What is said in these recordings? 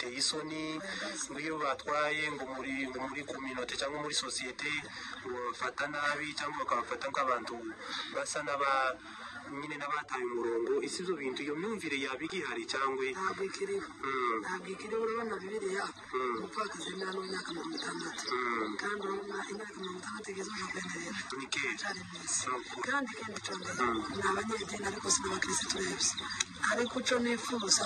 biteye isoni iyo batwaye ngo muri community cyangwa muri societe bafata nabi cyangwa bakabafata nk'abantu basa nyine n'abataye umurongo isi byo bintu iyo myumvire yabigihari cyangwa ntabwo ikiriho urabona Bibiliya umupfakazi ni hano imyaka 60 kandi urabona imyaka 60 igeze uje kwenderera ni kera kandi cyongeye ni abanyedini ariko si n'abakirisitu urebye ariko cyo nifuza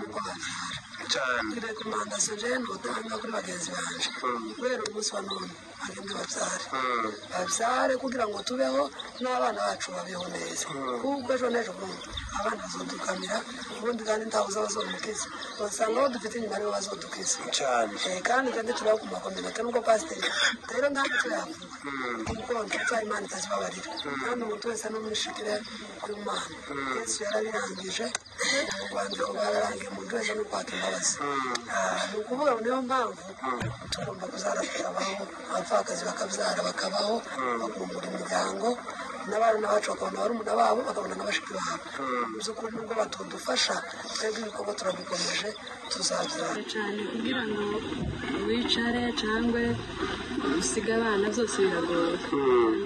uko habyara cyane rekomandasiyo rero utanga kuri bagenzi banje kubera umunsi wa none agende babyare kugira ngo tubeho n'abana bacu babeho neza kuko ejo n'ejo bundi abana bazodukamira ubundi kandi ntawe uzabazomukiza usanga aho dufite inyuma aribo bazodukiza cyane kandi tubaho ku makominota nubwo pasiteri rero ntabwo tuyavuga kuko nshuti Imana itazibabarira kandi umuntu wese n'umwishikire kuri Imana Yesu yarabirangije mu Rwanda bararangiye umuntu wese no kwaka imbabazi ni ukuvuga ngo niyo mpamvu tugomba kuzarabaho abapfakazi bakabyara bakabaho bakumbura imiryango n'abana bacu bakabona barumuna babo bakabona n'abashiki babo by'ukuri nubwo batudufasha twebwe ibikorwa turabikomeje tuzabyara cyane kugira ngo wicare cyangwa usiga abana byose biragoye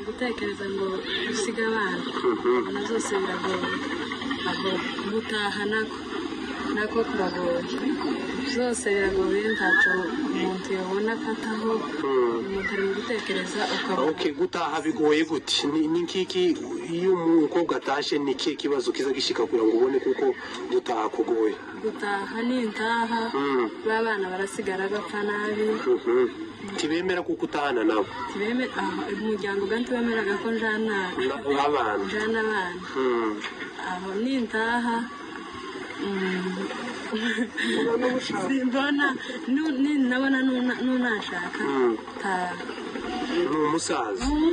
gutekereza ngo usiga abana byose biragoye aho gutaha nako kuragoye byose biragoye ntacyo umuntu yabona afataho umuntu ari gutekereza ukaba gutaha bigoye gute ni nkiki iyo umukobwa atashe ni kihe kibazo kiza gishika kugira ngo ubone kuko gutaha kugoye gutaha ni intaha b'abana barasigara bapfa nabi tibemera kuko utahana nabo umuryango ganti bemeraga ko njana abana aho ni intaha simbona nabona nunashaka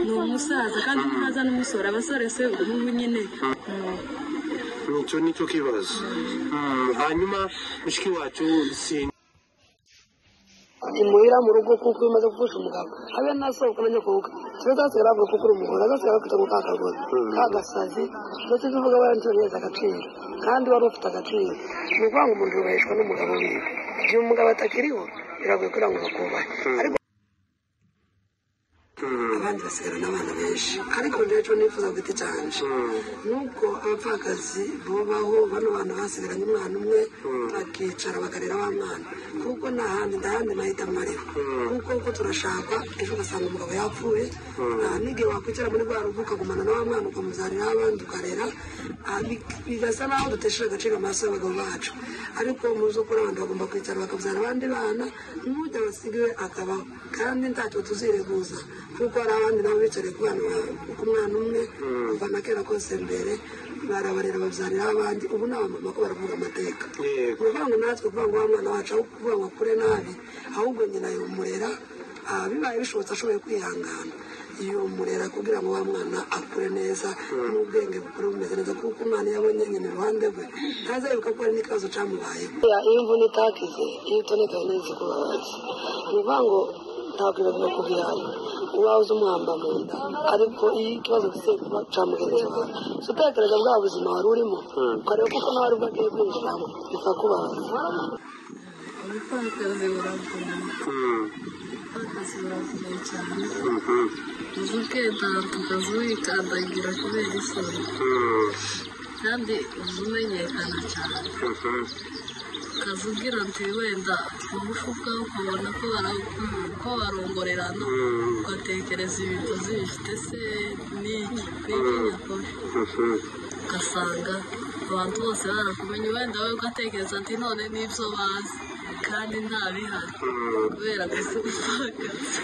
ni umusaza kandi ntaza n'umusore abasore se ubu nyine nicyo kibazo hanyuma mushiki wacu imuhira mu rugo kuko umaze gufasha umugabo habe nasohoka na nyakuka tuzasigara avuga kuko uri umugore azasigara afite ngo kakagore kagasazi ndetse tuvuga abantu neza agaciro kandi wari ufite agaciro ni ukuvuga ngo umuntu yubahishwa n'umugabo wiwe igihe umugabo atakiriho biragoye kugira ngo bakubahe ariko abandi basigara n'abana benshi ariko rero nifuza gute cyane nuko abapfakazi bubaho bano bantu basigaranye umwana umwe bakicara bakarera wa mwana kuko ndahandi mahitamo ariho kuko uko turashaka ejo ugasanga umugabo yapfuye n'igihe wakwicara muri rwa rugo ukagumana na wa mwana ukamuzanira abandi ukarera bigasa naho dutesheje agaciro amaso y'abagabo bacu ariko mu by'ukuri abantu bagomba kwicara bakabyara abandi bana n'ujya wasigiwe akabaho kandi ntacyo tuzireguza kuko hari abandi nabo bicaye ku mwana umwe kuva na kera kose mbere barabarera babyarira abandi ubu ni abamama ko baravuga amateka ni ukuvuga ngo natwe kuvuga ngo wa mwana wacu aho kuvuga ngo akure nabi ahubwo nyina yumurera bibaye bishobotse ashoboye kwihangana yumurera kugira ngo wa mwana akure neza n'ubwenge bukure bumeze neza kuko umwana yabonye nyina iruhande rwe ntaza yibuka ko hari n'ikibazo cyamubayeho iyo imvune itakize iyo utoneka neza kubabaza ni ukuvuga ngo ntabwo biba kubihana uba uzi umuhamba mu nda ariko iyo ikibazo gise kuba cyamugereza abantu si utekereza bwa buzima wari urimo ukareba kuko nawe ari bwo agiye kwinjiramo bikakubabaza ubupfakazi buravuna ubupfakazi buravuye cyane uzi ukenda tukaza wikandagira kubera isoni kandi uzi umenyekana cyane ukaza ugira nti wenda umufuka ukabona ko barongorerana ugatekereza ibintu zibifite se n'inyakuri ugasanga abantu bose barakumenya wenda wowe ugatekereza ati none n'ibyo bazi kandi nta bihari kubera gusa umupfakazi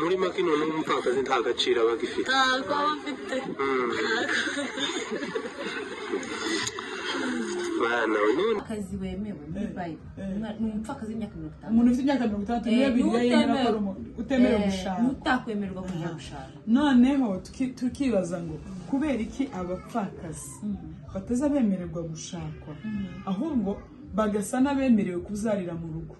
muri make none umupfakazi nta gaciro aba agifite ntabwo aba afite akazi wemewe muri Bible ni umupfakazi w'imyaka 50 umuntu ufite imyaka 60 niyo biriye utemerewe gushaka utakwemerwa kujya gushaka noneho tukibaza ngo kubera iki abapfakazi bataza bemererwa gushakwa ahubwo bagasa n'abemerewe kuzarira mu rugo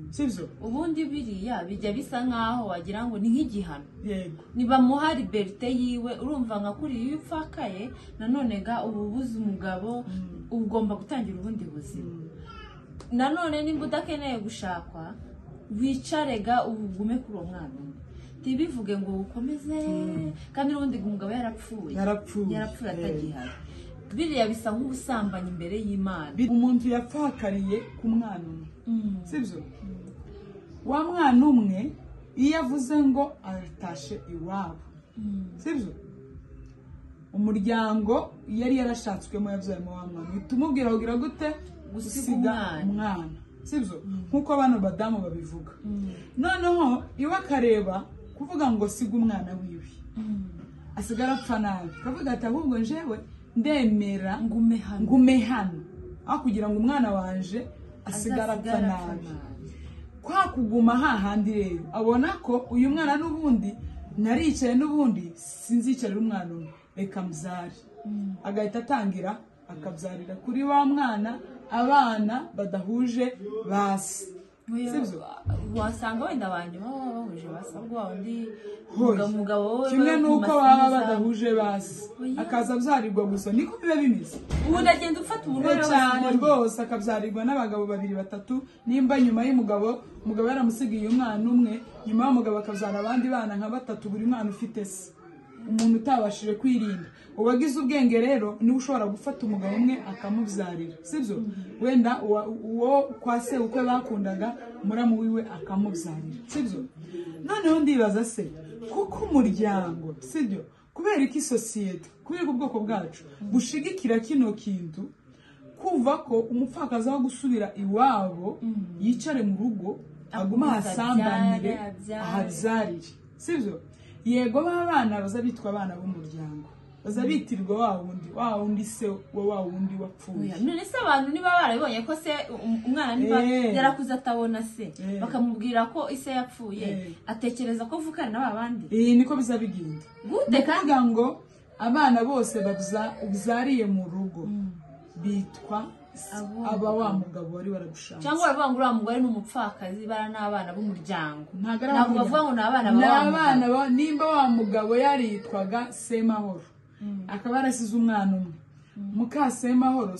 sivyo ubundi biriya bijya bisa nkaho wagira ngo ni nk'igihano yego niba muha liberté yiwe urumva nka kuri iyo upfakaye nanone ga ububuze umugabo ugomba gutangira ubundi buzima nanone nimba udakeneye gushakwa wicarega ugume kuri uwo mwana ntibivuge ngo ukomeze kandi n'ubundi umugabo yarapfuye atagihari biriya bisa nk'ubusambanyi imbere y'Imana umuntu yapfakariye ku mwana umwe sibyo wa mwana umwe iyo avuze ngo aratashe iwabo sibyo umuryango yari yarashatswemo yabyayemo wa mwana bitumubwira kugira gute gusiga umwana sibyo nkuko abana badamu babivuga noneho iwe akareba kuvuga ngo siga umwana wiwe asigara apfa nabi kavuga ati ahubwo njewe ndemera ngume hano aho kugira ngo umwana wanje asigara apfa nabi kwa kuguma hahandi rero abona ko uyu mwana n'ubundi naricaye n'ubundi sinzicarira umwana umwe reka muzari agahita atangira akabyarira kuri wa mwana abana badahuje basi sibyo wasanga wenda abanyuma baba bahuje basabwa undi umugabo kimwe nuko baba badahuje basi akaza abyarirwa gusa niko biba bimeze ubu ndagenda ufata umugore cyane rwose akabyarirwa n'abagabo 2-3 nimba nyuma y'umugabo yaramusigiye umwana umwe nyuma y'umugabo akabyara abandi bana nka 3 buri mwana ufite se umuntu utabashije kwirinda ubagize ubwenge rero ni ushobora gufata umugabo umwe akamubyarira sibyo wenda uwo kwa se uko bakundaga muramu wiwe akamubyarira sibyo noneho ndibaza se kuko umuryango sibyo kubera iki societe kubera ubwoko bwacu bushigikira kino kintu kuva ko umupfakazi aho gusubira iwabo yicare mu rugo aguma hasambanire ahabyarire sibyo yego b'abana baza bitwa abana b'umuryango baza bitirwa wa wundi se wa wundi wapfuye none se abantu niba barabonye ko se umwana niba yarakuze atabona se bakamubwira ko ise yapfuye atekereza ko vukana n'abandi niko bizabigenda gute kuvuga ngo abana bose ubyariye mu rugo bitwa aba wa mugabo wari waragushaka cyangwa baravuga ngo uriya mugore n'umupfakazi bara n'abana b'umuryango ntabwo bavuga ngo n'abana nimba wa mugabo yaritwaga Semahoro akaba yarasize umwana umwe muka Semahoro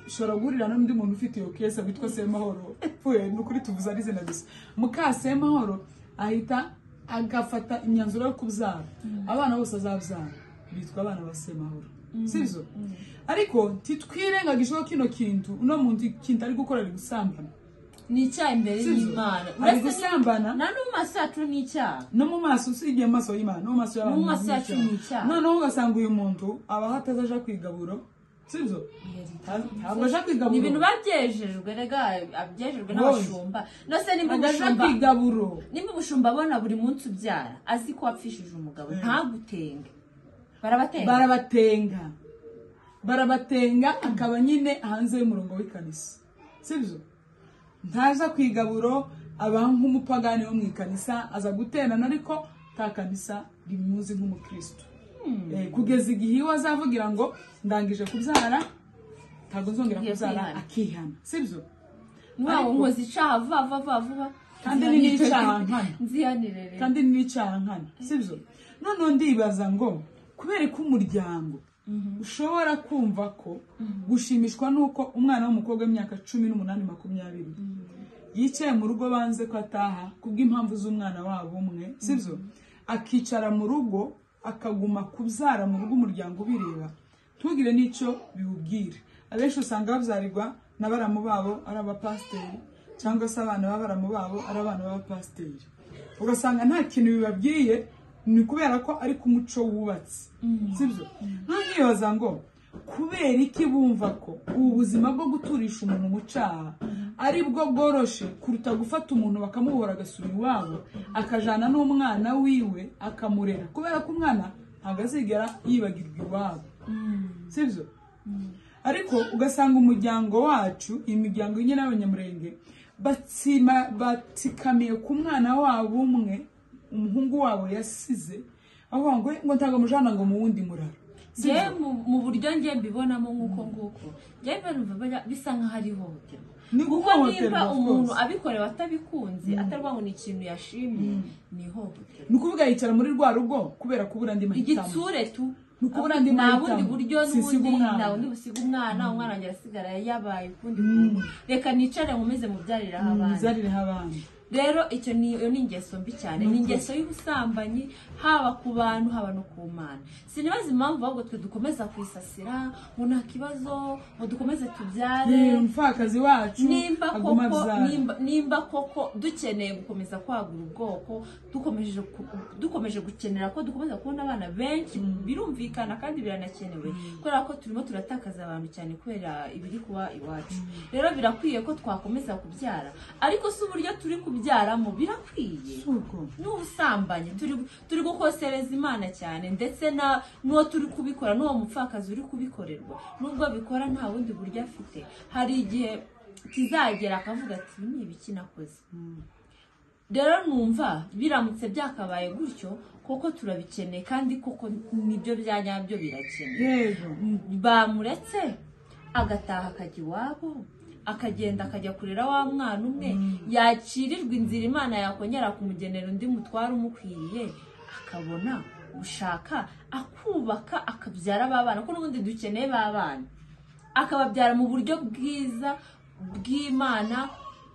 shora gurira n'undi muntu ufite iyo kesa witwa Semahoro pfuye n'ukuri tuvuza ari zina gusa muka Semahoro ahita agafata imyanzuro yo kubyara abana bose azabyara bitwa abana ba Semahoro sibyo ariko titwirengagije ko kino kintu uno muntu kintu ari gukorera gusambana ni icyaha imbere y'Imana ari gusambana na no maso yacu ni icyaha no mu maso usibye maso y'Imana no maso y'abantu mu maso yacu ni icyaha noneho ugasanga uyu muntu aba hatazaja kwigaburo sibyo ntabwo aja kwigaburo ibintu babyejejwe rega abyejejwe n'abashumba no se nimba umushumba kwigaburo nimba umushumba abona buri munsi ubyara azi ko wapfishije umugabo ntagutenge barabatenga akaba nyine hanze y'umurongo w'ikanisa sibyo ntaza kwigaburo aba nk'umupagani wo mu ikanisa aza guterana ariko ka kanisa rimuzi nk'umukristo kugeza igihe iwe azavugira ngo ndangije kubyara ntabwo nzongera kubyara akihana sibyo mwawo nkoze icaha vuba kandi ni n'icyaha nkana sibyo none ndibaza ngo kubera ko umuryango ushobora kumva ko gushimishwa nuko umwana w'umukobwa w'imyaka 18-20 yicaye mu rugo banze ko ataha kubw'impamvu z'umwana wabo umwe sibyo akicara mu rugo akaguma kubyara mu rugo umuryango bireba tugire n'icyo biwubwire abenshi usanga babyarirwa n'abaramu babo ari abapasiteri cyangwa se abana b'abaramu babo ari abana b'abapasiteri ugasanga nta kintu bibabwiye ni kubera ko ari ku muco wubatse sibyo nkibaza ngo kubera iki bumva ko ubu buzima bwo guturisha umuntu mu cyaha ari bwo bworoshe kuruta gufata umuntu bakamuhora agasubira iwabo akajana n'umwana wiwe akamurera kubera ko umwana ntabwo azigera yibagirwa iwabo sibyo ariko ugasanga umuryango wacu imiryango nyine y'abanyamurenge batsikamiye ku mwana wabo umwe umuhungu wabo yasize aho ngo ntago mujana ngo mu wundi muraro je mu buryo nge mbibonamo nkuko nguko je numva bisa nka hari hohoterwa kuko nimba umuntu abikorewe atabikunze atarwa ngo ni ikintu yashimye ni hohoterwa nukuvuga yicara muri rwa rugo kubera kubura ndi mahitamo igitsure tu nukubura ndi nta bundi buryo n'ubundi nta bundi busiga umwana wanjye arasigara yabaye ukundi reka nicare nkomeze mubyariraho abandi rero icyo ni ingeso mbi cyane ni ingeso y'ubusambanyi haba ku bantu haba no ku mana sinibaza impamvu ahubwo twe dukomeza kwisasira ngo nta kibazo ngo dukomeze tubyare umfakazi wacu nimba koko dukeneye gukomeza kwagura ubwoko dukomeje gukenera ko dukomeza kubona abana benshi birumvikana kandi biranakenewe kubera ko turimo turatakaza abantu cyane kubera ibiri kuba iwacu rero birakwiye ko twakomeza kubyara ariko si uburyo turi kubyaramo birakwiye n'ubusambanyi turi gukosereza Imana cyane ndetse n'uwo turi kubikora n'uwo mupfakazi uri kubikorerwa nubwo bikora nta wundi buryo afite hari igihe kizagera akavuga ati ni ibiki nakoze rero numva biramutse byakabaye gutyo koko turabikeneye kandi koko nibyo byanyabyo birakeneye bamuretse agataha akajya iwabo akagenda akajya kurera wa mwana umwe yacirirwa inzira Imana yakongera kumugenera undi mutwaro umukwiriye akabona gushaka akubaka akabyara babana ko n'ubundi dukeneye babana akababyara mu buryo bwiza bw'Imana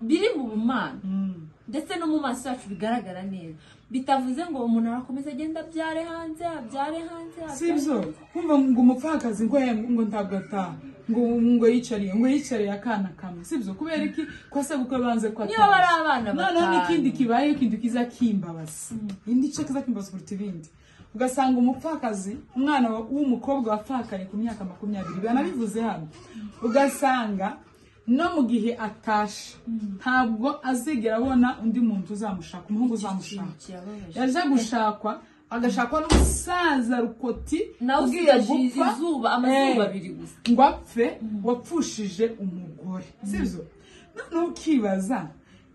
biri mu bumana ndetse no mu maso yacu bigaragara neza bitavuze ngo umuntu arakomeza agenda abyare hanze sibyo kumva ngo umupfakazi ngo ntagataha ngo yicariye akana kamwe sibyo kubera iki ko se gukwe banze ko niba bari abana batanu none n'ikindi kibaye ikindi kiza kimbabaza indi cyo kiza kimbabaza kuruta ibindi ugasanga umupfakazi umwana w'umukobwa wapfakanye ku myaka 20 banabivuze hano ugasanga no mu gihe atashe ntabwo azigera abona undi muntu uzamushaka umuhungu uzamushaka yaje gushakwa agashakwa n'umusaza rukoti ugiye gupfa amazuba abiri gusa ngo apfe wapfushije umugore sibyo none ukibaza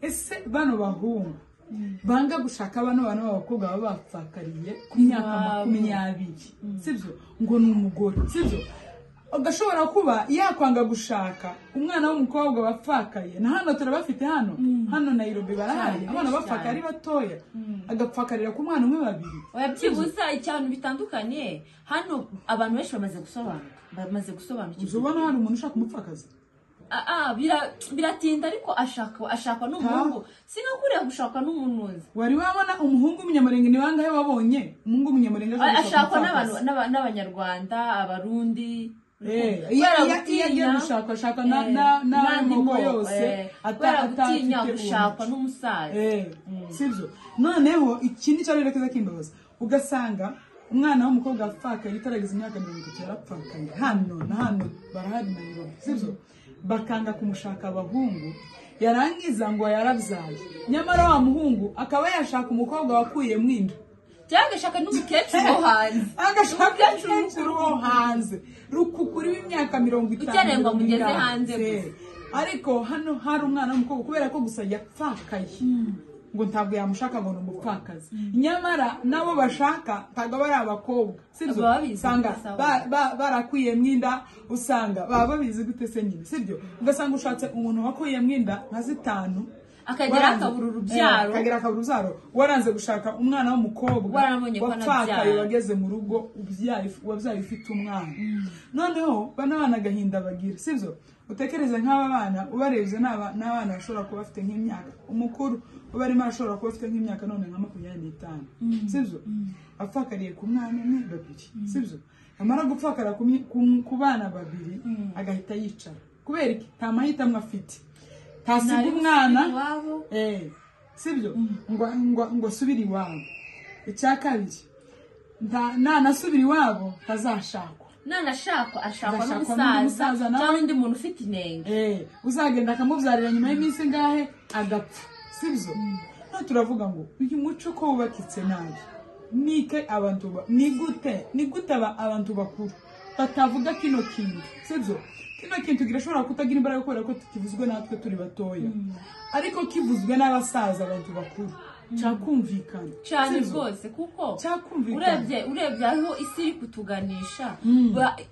ese bano bahungu banga gushaka bano b'abakobwa baba bapfakariye ku myaka 20 sibyo ngo ni umugore sibyo agashobora kuba yakwanga gushaka umwana w'umukobwa bapfakaye na hano turabafite hano Nairobi barahari abana bapfaka ari batoya agapfakarira ku mwana umwe babiri oyabyibuza icyano bitandukanye hano abantu benshi bamaze gusobanukirwa ubona hari umuntu ushaka umupfakazi biratinda ariko ashaka n'umuhungu sinakuriye gushaka n'umunuzi wari wabona umuhungu w'umunyamurenge ni bangahe wabonye umuhungu w'umunyamurenge ashakwa n'abanyarwanda abarundi iyo agiye gushaka n'amoko yose atatinya gushakwa n'umusaza sibyo noneho ikindi cyo rero kiza kimbabaza ugasanga umwana w'umukobwa apfakaye itarageze imyaka 30 yarapfakaye hano barahari Nairobi sibyo bakanga kumushaka abahungu yarangiza ngo yarabyaye nyamara wa muhungu akaba yashaka umukobwa wakuye mwinda cyagashaka n'umukecuru wo hanze agashaka n'umukecuru wo hanze rukukuri w'imyaka 50 ukenengwa mugeze hanze ariko hano hari umwana w'umukobwa kubera ko gusa yapfakaye ngo ntabwo yamushaka ngo n'umupfakazi nyamara nabo bashaka ntabwo bari abakobwa sibyo usanga barakwiye mwinda usanga baba babizi gute se nyine sibyo ugasanga ushatse umuntu wakuye mwinda nka 5 akagira akabura urubyaro waranze gushaka umwana w'umukobwa wapfakaye wageze mu rugo wabyaye ufite umwana noneho bana agahinda bagira sibyo utekereze nk'aba bana ubarebye n'abana bashobora kuba bafite nk'imyaka umukuru ubarimo ashobora kuba afite nk'imyaka none nka 25 sibyo apfakariye ku mwana umwe babiri sibyo amara gupfakara ku bana babiri agahita yicara kubera iki nta mahitamo afite tasiga umwana sibyo ngo asubire iwabo icya kabiri nasubira iwabo ntazashakwa ashakwa n'umusaza cyangwa undi muntu ufite inenge uzagenda akamubyarira nyuma y'iminsi ngahe agapfa sibyo turavuga ngo uyu muco ko wubakitse nabi ni gute abantu bakuru batavuga kino kintu sibyo kino kintu kirashobora kutagira imbaraga kubera ko tukivuzwe natwe turi batoya ariko kivuzwe n'abasaza abantu bakuru cyakumvikana cyane rwose kuko urebye aho isi iri kutuganisha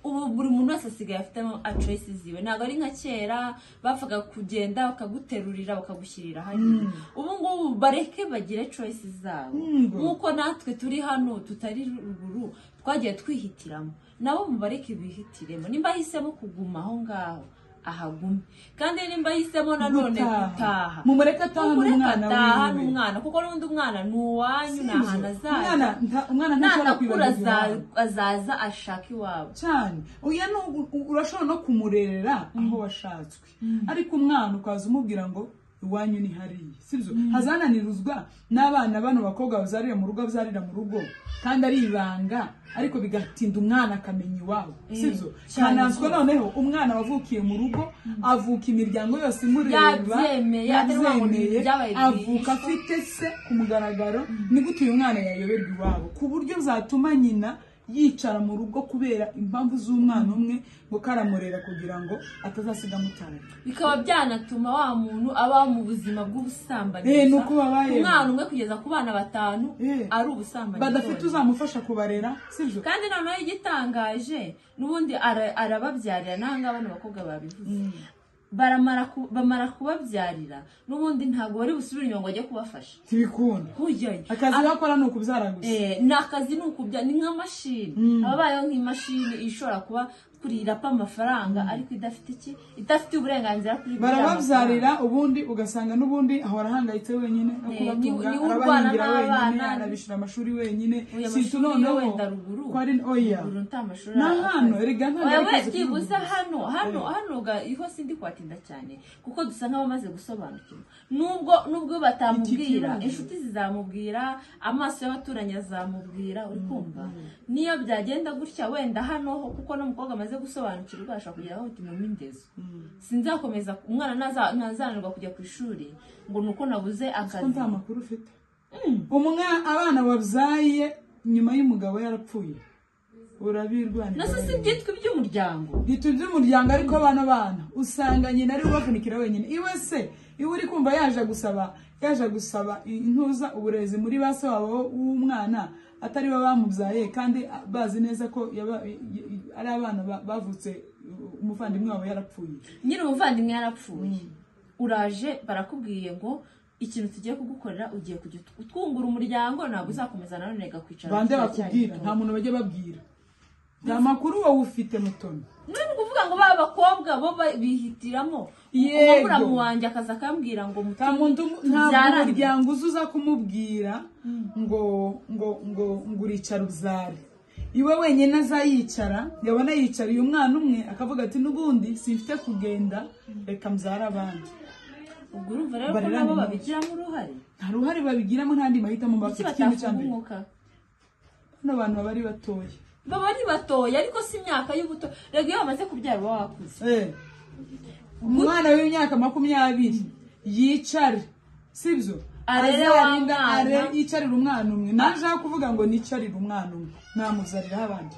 ubu buri muntu wese asigaye afitemo choices ziwe ntabwo ari nka kera bavuga kugenda bakaguterurira bakagushyirira hariya ubu ngubu bareke bagire choices zabo nk'uko natwe turi hano tutari ruguru twagiye twihitiramo nabo mubareke bihitiremo nimba ahisemo kuguma aho ngaho ahagume kandi nimba ahisemo nanone gutaha mumureke ataha n'umwana kuko n'undi umwana ni uwanyu ni ahantu azaza umwana ntakura azaza ashaka iwabo cyane urashobora no kumurerera aho washatswe ariko umwana ukaza umubwira ngo iwanyu ni hariya sibyo hazananiruzwa n'abana bano bakobwa bazarira mu rugo bazarira mu rugo kandi ari ibanga ariko bigatinda umwana akamenya iwabo sibyo cyananswe noneho umwana wavukiye mu rugo avuka imiryango yose imureba yabyemeye avuka afite se ku mugaragaro ni gute uyu mwana yayoberwa iwabo ku buryo bizatuma nyina yicara mu rugo kubera impamvu z'umwana umwe ngo karamurera kugira ngo atazasiga mutara bikaba byanatuma wa muntu aba mu buzima bw'ubusambanyi umwana umwe kugeza ku bana 5 ari ubusambanyi badafite uzamufasha kubarera sivyo kandi noneho igitangaje nubundi arababyarira nanga abana bakobwa babivuze bamara kubabyarira nubundi ntabwo bari busubira inyuma ngo ajye kubafasha ntibikunda akazi bakora ni ukubyara gusa n'akazi ni ukubya ni nk'amashini ababayeho nk'imashini ishobora kuba kurira pa amafaranga ariko idafite uburenganzira kuri barababyarira ubundi ugasanga n'ubundi ahora ahangayitse wenyine no kubatunga arabahingira wenyine arabishira amashuri wenyine situ noneho ko ari oya na hano erega byibuze hano iho sindi kwatinda cyane kuko dusa nk'abamaze gusobanukirwa nubwo batamubwira inshuti zizamubwira amaso y'abaturanyi azamubwira uri kumva niyo byagenda gutya wenda hano kuko no mukobwa amaze gusobanukirwa ashaka kugera aho timuma indezo sinzakomeza umwana nazanirwa kujya ku ishuri ngo nuko nabuze akazi nta makuru ufite abana wabyaye nyuma y'umugabo yarapfuye urabirwanira nase si byitwa by'umuryango by'umuryango ariko bana usanga nyina ari ubafunikira wenyine iwe uri kumva yaje gusaba intuza uburezi muri base wabo w'umwana atari bo bamubyaye kandi bazi neza ko ari abana bavutse umuvandimwe wabo yarapfuye nyine umuvandimwe yarapfuye uraje barakubwiye ngo ikintu tugiye kugukorera ugiye kujya utwungura umuryango ntabwo uzakomeza nanone gakwicara bande bakubwira nta muntu bajye babwira nta makuru wowe ufite mutoni none kuvuga ngo baba bakobwa bo bihitiramo umubura mu wanjye akaza akambwira ngo ntabwo umuryango uza kumubwira ngo uricara ubyare iwe wenyine azayicara yabona yicariye umwana umwe akavuga ati n'ubundi simfite kugenda reka mbyara abandi ubwo urumva rero ko nabo babigiramo uruhare nta ruhare babigiramo ntandi mahitamo bafite ikintu cyambere hano abantu baba ari batoya ariko si imyaka y'ubuto rego iyo bamaze kubyara baba wakuze umwana w'imyaka 20 yicare sibyo yicarira umwana umwe naje kuvuga ngo nicarire umwana umwe namuzariraho abandi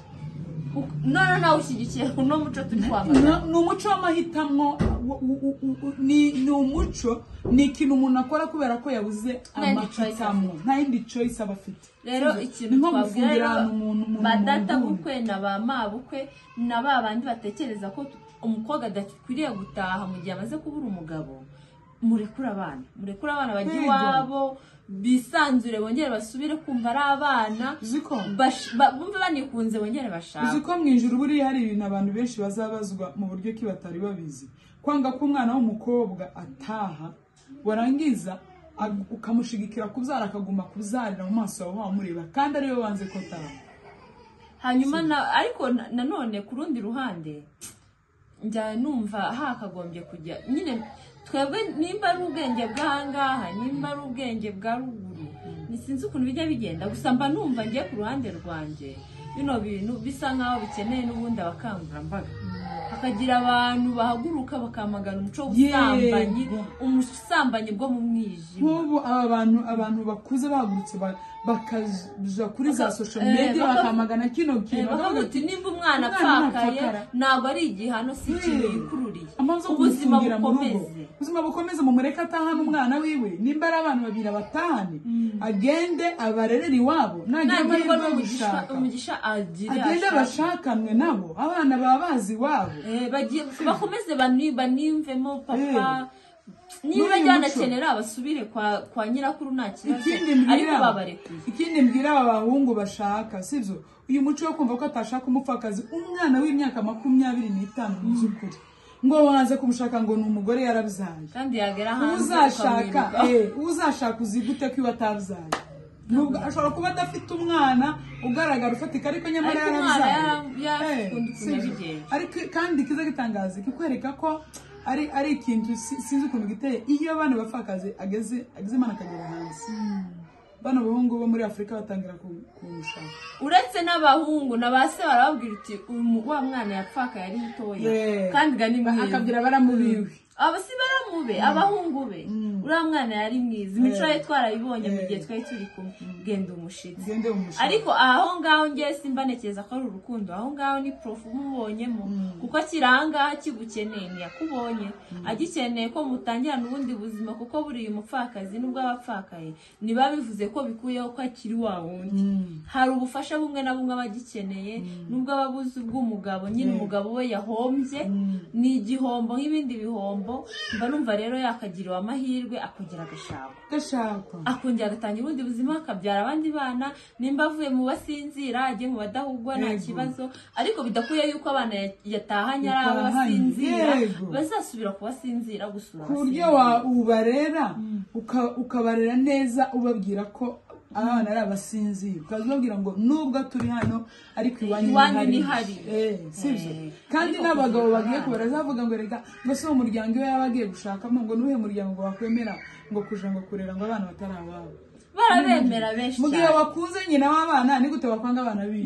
none nawe ushyigikiye uno muco turi kwamagana ni umuco w'amahitamo ni umuco ni ikintu umuntu akora kubera ko yabuze amahitamo nta yindi choice aba afite rero ikintu twabwira badata bukwe na ba mabukwe na ba bandi batekereza ko umukobwa adakwiriye gutaha mu gihe amaze kubura umugabo murekura abana bajya iwabo bisanzure bongere basubire kumva ari abana bumve banikunze bongere bashaka uziko mu ijuru buriya hari ibintu abantu benshi bazabazwa mu buryo ki batari babizi kwanga ko umwana w'umukobwa ataha warangiza ukamushigikira kubyara akaguma kubyarira mu maso yawe wamureba kandi ariwe wanze ko ataha hanyuma ariko nanone ku rundi ruhande njya numva hakagombye kujya nyine twebwe nimba ari ubwenge bw'ahangaha nimba ari ubwenge bwa ruguru sinzi ukuntu bijya bigenda gusa mba numva ngiye ku ruhande rwanjye bino bintu bisa nkaho bikeneye n'ubundi abakangurambaga hakagira abantu bahaguruka bakamagana umuco w'ubusambanyi umusambanyi bwo mu mwijima. Nk'ubu abantu bakuze bahagurutse bakaja kuri za social media bakamagana kino kintu bakavuga ati nimba umwana apfakaye ntabwo ari igihano si ikintu yikururiye ubuzima bukomeze mu mureka atahana umwana wiwe nimba ari abantu babiri abatahane agende abarerera iwabo nagira umugisha agende bashakanwe nabo abana babazi iwabo bakomeze banimvemo papa niba byanakenera basubire kwa nyirakuru nta kibazo ariko babarekuye. Ikindi mbwira aba bahungu bashaka sivyo uyu muco wo kumva ko atashaka umupfakazi umwana w'imyaka 25 n'izukuri ngo waze kumushaka ngo ni umugore yarabyaye kandi yagera hanze uzashaka uzigute ko iwatabyaye nubwo ashobora kuba adafite umwana ugaragara ufatika ariko nyamara yarabyaye ariko kandi kiza gitangaza kikwereka ko ari ikintu sinzi ukuntu giteye iyo abana bapfakaze ageze imana akagera hanze bano bahungu bo muri Afrika batangira kumushaka uretse n'abahungu nabase barababwira uti wa mwana yapfaka yari mutoya kandi gani mwiza akabwira baramubiwe abasi baramube abahungu be uriya mwana yari mwiza imico ye twarayibonye mu gihe twari turi kumwe genda umushitsi ariko aho ngaho ngiye simbanekeza ko ari urukundo aho ngaho ni prof umubonyemo kuko kiranga kigukeneye yakubonye agikeneye ko mutangirana ubundi buzima kuko buri umupfakazi nubwo abapfakaye niba bivuze ko bikuyeho ko akiri wa wundi hari ubufasha bumwe na bumwe abagikeneye nubwo ababuze ubw'umugabo nyine umugabo we yahombye ni igihombo nk'ibindi bihombo mba numva rero yakagiriwe amahirwe akongera agashaka akongera agatangira ubundi buzima akabyara abandi bana nimba avuye mu basinzira agiye mu badahugwa nta kibazo ariko bidakuye yuko abana yatahanye ari abasinzira bazasubira kubasinzira gusura ku buryo ubarera ukabarera neza ubabwira ko abana ari abasinzira ukazababwira ngo nubwo turi hano ariko iwanyu ni hari sivyo kandi n'abagabo bagiye kubarazavuga ngo rega ngo so umuryango we yabagiye gushakamo ngo nuhe muryango wakwemera ngo kuja ngo kurera ngo abana batari ababo barabemera benshi mugihe wakunze nyina w'abana ni gute wakwanga abana bibi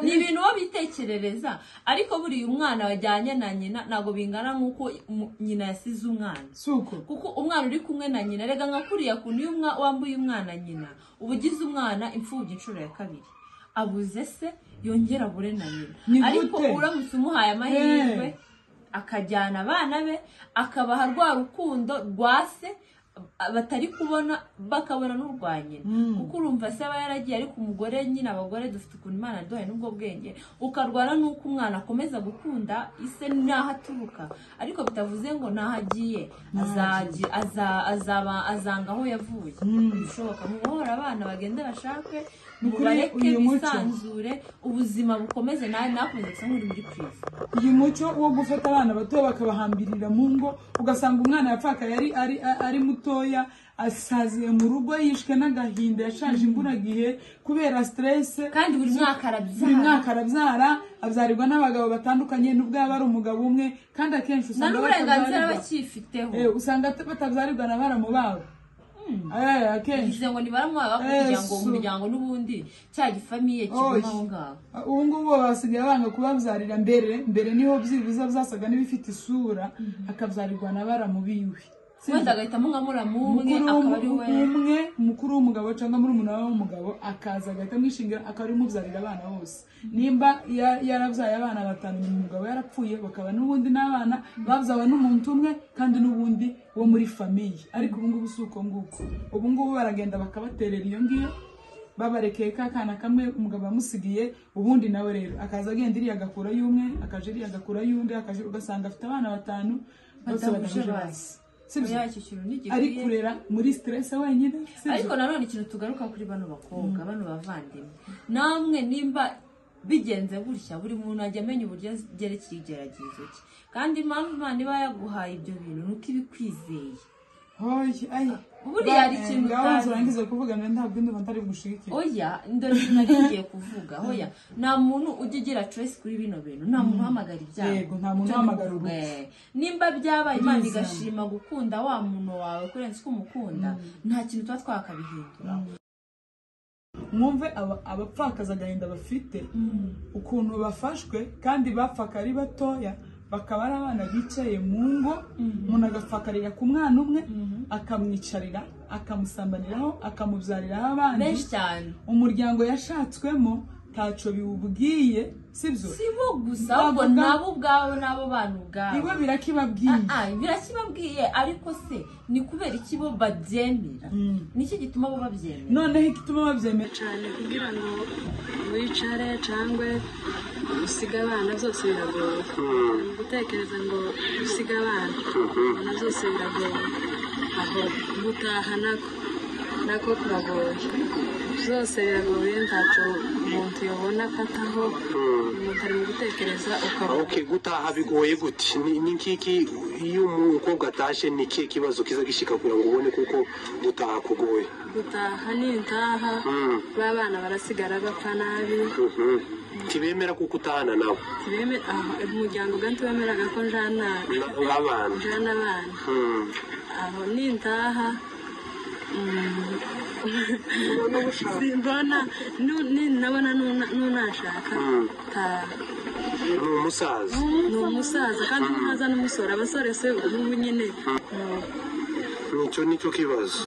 ni ibintu wo bitekerereza ariko buri umwana wajyanye na nyina nago bingana nkuko nyina yasize umwana suko kuko umwana uri kumwe na nyina rega nkakuriya kuntu wambuye umwana nyina ubugize umwana imfubyi inshuro ya kabiri abuze se yongera bure na nyina ariko uramutse umuhaye amahirwe akajyana abana be akabaha rwa rukundo rwase batari kubona bakabona n'urwanyina kuko urumva se aba yaragiye ariko umugore nyine abagore dufite ukuntu Imana yaduhaye n'ubwo bwenge ukarwana nuko umwana akomeza gukunda ise naho aturuka ariko bitavuze ngo naho agiye azanga aho yavuye bishoboka mubohora abana bagende bashake mubareke bisanzure ubuzima bukomeze nawe nakunze gusa nk'uri muri kristo uyu muco wo gufata abana bato bakabahambirira mu ngo ugasanga umwana yapfaka ari mutoya asaziye mu rugo yishwe n'agahinda yashaje imburagihe kubera stress kandi buri mwaka arabyara abyarirwa n'abagabo batandukanye nubwo yaba ari umugabo umwe kandi akenshi usanga usanga batabyarirwa na baramu babo akenshi ngo nibaramuha kugira ngo umuryango n'ubundi cya gifamiye kiguma aho ngaho ubu ngubu basigaye banga kubabyarira mbere niho byibuza byasaga n'ibifite isura akabyarirwa na baramu biwe wenda agahitamo nka muramumwe akaba ari we umukuru w'umugabo cyangwa muri umuntu w'umugabo akaza agahita mwishingira akaba ari mubyarira abana bose nimba yarabyaye abana 5 umugabo yarapfuye bakaba n'ubundi n'abana babyawe n'umuntu umwe kandi n'ubundi wo muri famiye ariko ubu ngubu suko nguko ubu ngubu baragenda bakabaterera iyo ngiyo babarekeye kakana kamwe umugabo amusigiye ubundi nawe rero akaza agenda iri agakura y'umwe akaje iri agakura y'undi akaje ugasanga afite abana 5 bose badahuje ari kurera muri stress wenyine ariko nanone ikintu tugaruka kuri bano bakobwa bano bavandimwe namwe nimba bigenze gutya buri muntu ajya amenya uburyo byerekeye igeragezo cye kandi impamvu Imana iba yaguhaye ibyo bintu nuko ibikwizeye buriya ari ikintu urangiza kuvuga ngo ntabwo ndumva ntari gushigikira oya ndore ngiye kuvuga oya nta muntu ujya ugira choice kuri bino bintu nta muntu uhamagara ibyaha yego nta muntu uhamagara nimba byabaye Imana igashima gukunda wa muntu wawe kurenza uko umukunda nta kintu tuba twakabihindura mwumve abapfakaza agahinda bafite ukuntu bafashwe kandi bapfaka ari batoya bakaba ari abana bicaye mu ngo umuntu agafakarira ku mwana umwe akamwicarira akamusambaniraho akamubyariraho abandi benshi cyane umuryango yashatswemo taco biwubwiye sibyo sibo gusa ahubwo nabo ubwabo nabo bantu ubwabo ibo birakibabwiye birakibabwiye ariko se ni kubera iki bo babyemera niki gituma bo babyemera noneho igituma babyemera cyane kugira ngo wicare cyangwa usiga abana byose biragoye gutekereza ngo usiga abana na byose biragoye aho gutaha nako kuragoye byose biragoye ntaco umuntu yabona afataho umuntu ari mu gutekereza okay gutaha bigoye gute ni nkiki iyo umukobwa atashe ni kihe kibazo kiza gishika kugira ngo ubone kuko gutaha kugoye gutaha ni intaha babana barasigara bapfa nabi kibemera kuko utahana nabo umuryango ganti wemeraga ko njana abana aho ni intaha simbona nabona nunashaka ni umusaza kandi ntaza n'umusore abasore se ubu nyine nicyo kibazo